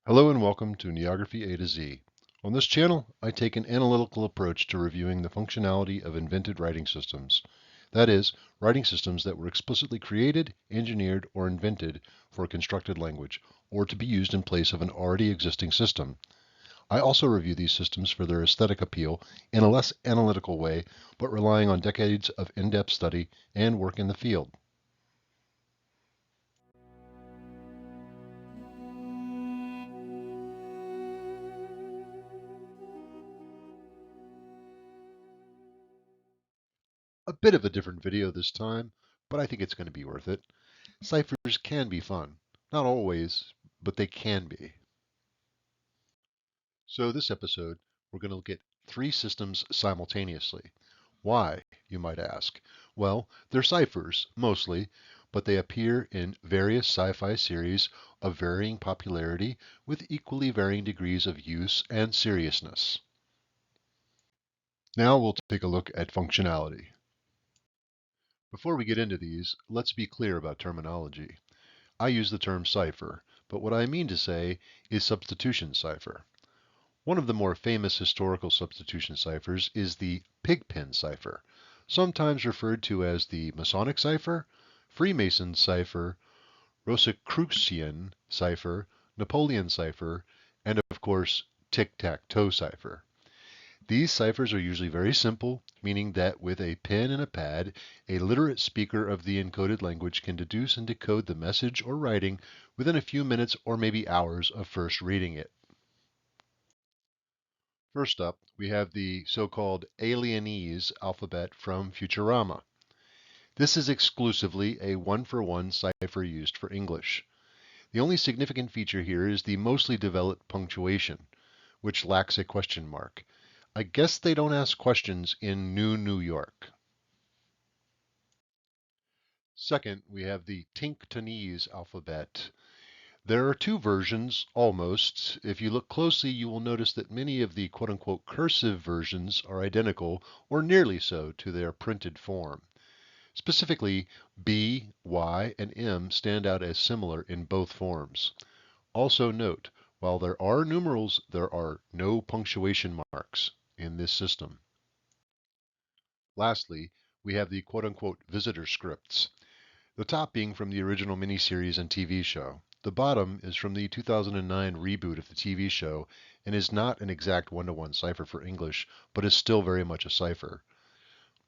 Hello and welcome to Neography A to Z. On this channel, I take an analytical approach to reviewing the functionality of invented writing systems. That is, writing systems that were explicitly created, engineered, or invented for a constructed language, or to be used in place of an already existing system. I also review these systems for their aesthetic appeal in a less analytical way, but relying on decades of in-depth study and work in the field. A bit of a different video this time, but I think it's going to be worth it. Ciphers can be fun. Not always, but they can be. So this episode, we're going to look at three systems simultaneously. Why, you might ask? Well, they're ciphers, mostly, but they appear in various sci-fi series of varying popularity with equally varying degrees of use and seriousness. Now we'll take a look at functionality. Before we get into these, let's be clear about terminology. I use the term cipher, but what I mean to say is substitution cipher. One of the more famous historical substitution ciphers is the Pigpen cipher, sometimes referred to as the Masonic cipher, Freemason cipher, Rosicrucian cipher, Napoleon cipher, and of course, tic-tac-toe cipher. These ciphers are usually very simple, meaning that with a pen and a pad, a literate speaker of the encoded language can deduce and decode the message or writing within a few minutes or maybe hours of first reading it. First up, we have the so-called alienese alphabet from Futurama. This is exclusively a one-for-one cipher used for English. The only significant feature here is the mostly developed punctuation, which lacks a question mark. I guess they don't ask questions in New York. Second, we have the Tinktonese alphabet. There are two versions, almost. If you look closely, you will notice that many of the quote-unquote cursive versions are identical, or nearly so, to their printed form. Specifically, B, Y, and M stand out as similar in both forms. Also note, while there are numerals, there are no punctuation marks in this system. Lastly, we have the quote-unquote visitor scripts. The top being from the original miniseries and TV show. The bottom is from the 2009 reboot of the TV show and is not an exact one-to-one cipher for English, but is still very much a cipher.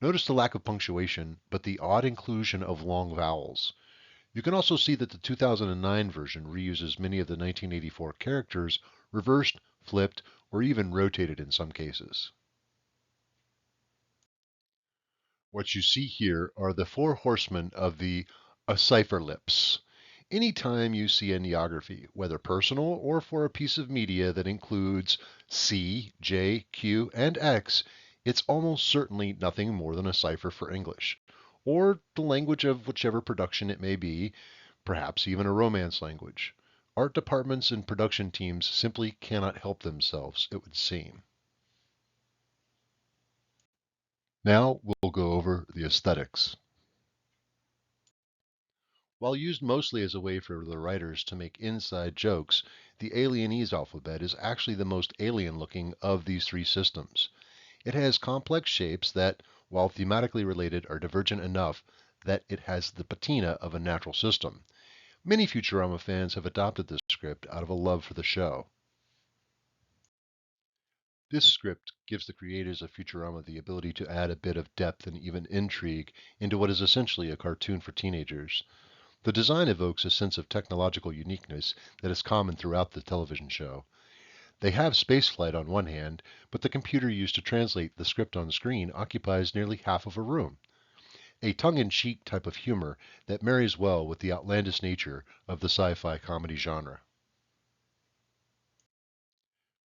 Notice the lack of punctuation, but the odd inclusion of long vowels. You can also see that the 2009 version reuses many of the 1984 characters, reversed, flipped, or even rotated in some cases. What you see here are the four horsemen of the cipher lips. Anytime you see a neography, whether personal or for a piece of media that includes C, J, Q, and X, it's almost certainly nothing more than a cipher for English, or the language of whichever production it may be, perhaps even a Romance language. Art departments and production teams simply cannot help themselves, it would seem. Now we'll go over the aesthetics. While used mostly as a way for the writers to make inside jokes, the alienese alphabet is actually the most alien-looking of these three systems. It has complex shapes that, while thematically related, are divergent enough that it has the patina of a natural system. Many Futurama fans have adopted this script out of a love for the show. This script gives the creators of Futurama the ability to add a bit of depth and even intrigue into what is essentially a cartoon for teenagers. The design evokes a sense of technological uniqueness that is common throughout the television show. They have spaceflight on one hand, but the computer used to translate the script on screen occupies nearly half of a room. A tongue-in-cheek type of humor that marries well with the outlandish nature of the sci-fi comedy genre.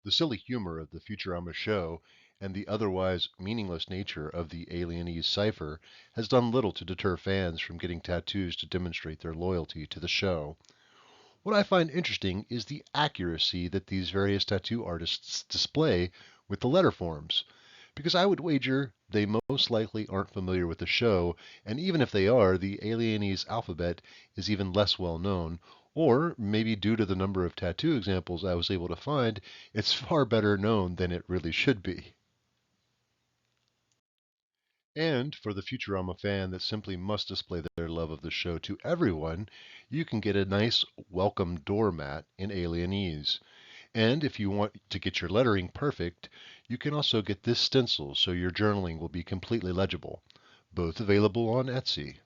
The silly humor of the Futurama show and the otherwise meaningless nature of the alienese cipher has done little to deter fans from getting tattoos to demonstrate their loyalty to the show. What I find interesting is the accuracy that these various tattoo artists display with the letter forms, because I would wager they most likely aren't familiar with the show, and even if they are, the alienese alphabet is even less well known, Or maybe due to the number of tattoo examples I was able to find, it's far better known than it really should be. And for the Futurama fan that simply must display their love of the show to everyone, you can get a nice welcome doormat in alienese. And if you want to get your lettering perfect, you can also get this stencil so your journaling will be completely legible. Both available on Etsy.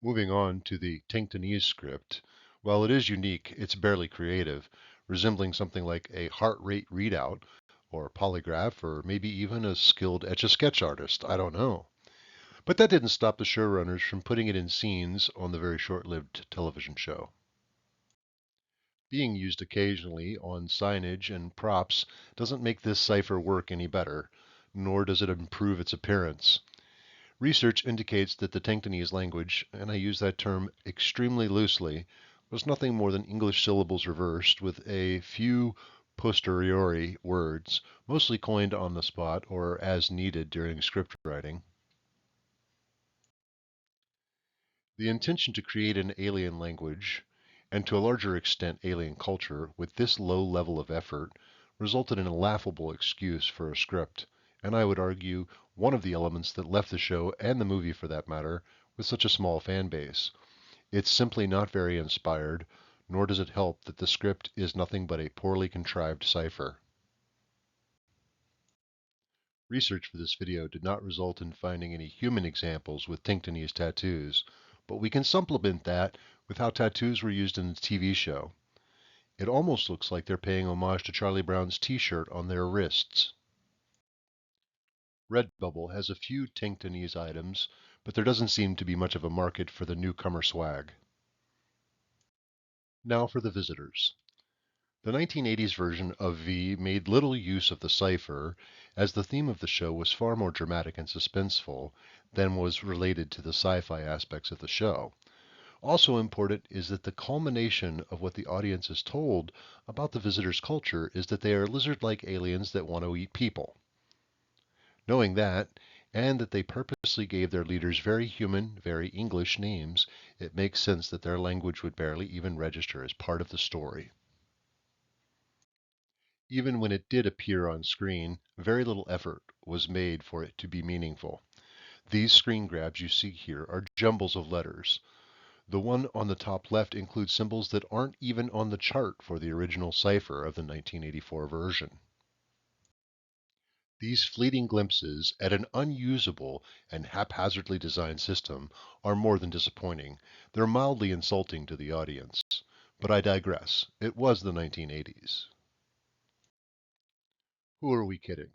Moving on to the Tinktonese script. While it is unique, it's barely creative, resembling something like a heart rate readout, or polygraph, or maybe even a skilled Etch-a-Sketch artist. I don't know. But that didn't stop the showrunners from putting it in scenes on the very short-lived television show. Being used occasionally on signage and props doesn't make this cipher work any better, nor does it improve its appearance. Research indicates that the Tinktonese language, and I use that term extremely loosely, was nothing more than English syllables reversed with a few posteriori words, mostly coined on the spot or as needed during script writing. The intention to create an alien language, and to a larger extent alien culture, with this low level of effort, resulted in a laughable excuse for a script, and I would argue one of the elements that left the show, and the movie for that matter, with such a small fan base. It's simply not very inspired, nor does it help that the script is nothing but a poorly contrived cipher. Research for this video did not result in finding any human examples with Tinktonese tattoos, but we can supplement that with how tattoos were used in the TV show. It almost looks like they're paying homage to Charlie Brown's t-shirt on their wrists. Redbubble has a few Tinktonese items, but there doesn't seem to be much of a market for the newcomer swag. Now for the visitors. The 1980s version of V made little use of the cipher, as the theme of the show was far more dramatic and suspenseful than was related to the sci-fi aspects of the show. Also important is that the culmination of what the audience is told about the visitors' culture is that they are lizard-like aliens that want to eat people. Knowing that, and that they purposely gave their leaders very human, very English names, it makes sense that their language would barely even register as part of the story. Even when it did appear on screen, very little effort was made for it to be meaningful. These screen grabs you see here are jumbles of letters. The one on the top left includes symbols that aren't even on the chart for the original cipher of the 1984 version. These fleeting glimpses at an unusable and haphazardly designed system are more than disappointing. They're mildly insulting to the audience. But I digress. It was the 1980s. Who are we kidding?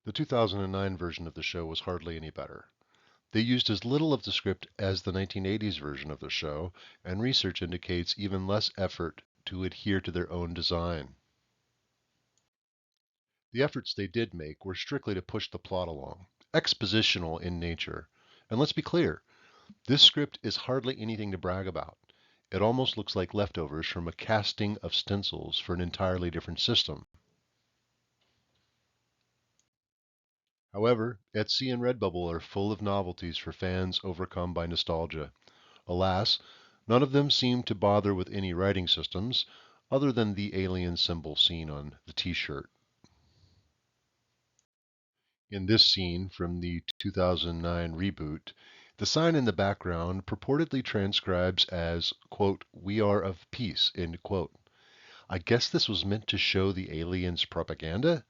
The 2009 version of the show was hardly any better. They used as little of the script as the 1980s version of the show, and research indicates even less effort to adhere to their own design. The efforts they did make were strictly to push the plot along, expositional in nature. And let's be clear, this script is hardly anything to brag about. It almost looks like leftovers from a casting of stencils for an entirely different system. However, Etsy and Redbubble are full of novelties for fans overcome by nostalgia. Alas, none of them seem to bother with any writing systems other than the alien symbol seen on the t-shirt. In this scene from the 2009 reboot, the sign in the background purportedly transcribes as, quote, "We are of peace," end quote. I guess this was meant to show the aliens' propaganda?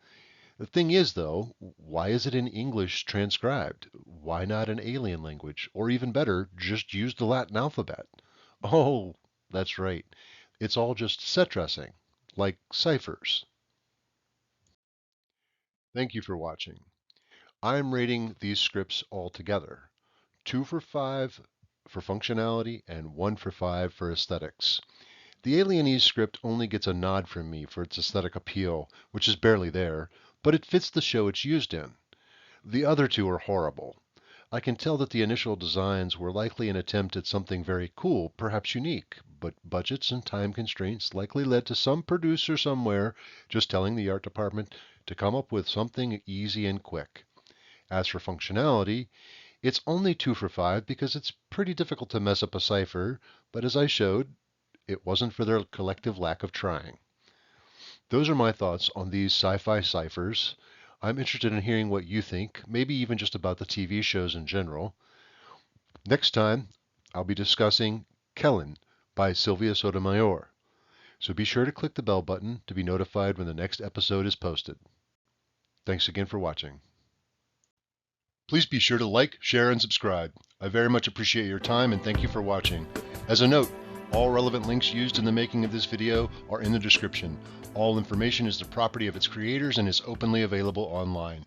The thing is, though, why is it in English transcribed? Why not an alien language? Or even better, just use the Latin alphabet. Oh, that's right. It's all just set dressing, like ciphers. Thank you for watching. I'm rating these scripts all together. 2 for 5 for functionality and 1 for 5 for aesthetics. The alienese script only gets a nod from me for its aesthetic appeal, which is barely there, but it fits the show it's used in. The other two are horrible. I can tell that the initial designs were likely an attempt at something very cool, perhaps unique, but budgets and time constraints likely led to some producer somewhere just telling the art department to come up with something easy and quick. As for functionality, it's only 2 for 5 because it's pretty difficult to mess up a cipher, but as I showed, it wasn't for their collective lack of trying. Those are my thoughts on these sci-fi ciphers. I'm interested in hearing what you think, maybe even just about the TV shows in general. Next time, I'll be discussing Kellen by Sylvia Sotomayor. So be sure to click the bell button to be notified when the next episode is posted. Thanks again for watching. Please be sure to like, share, and subscribe. I very much appreciate your time and thank you for watching. As a note, all relevant links used in the making of this video are in the description. All information is the property of its creators and is openly available online.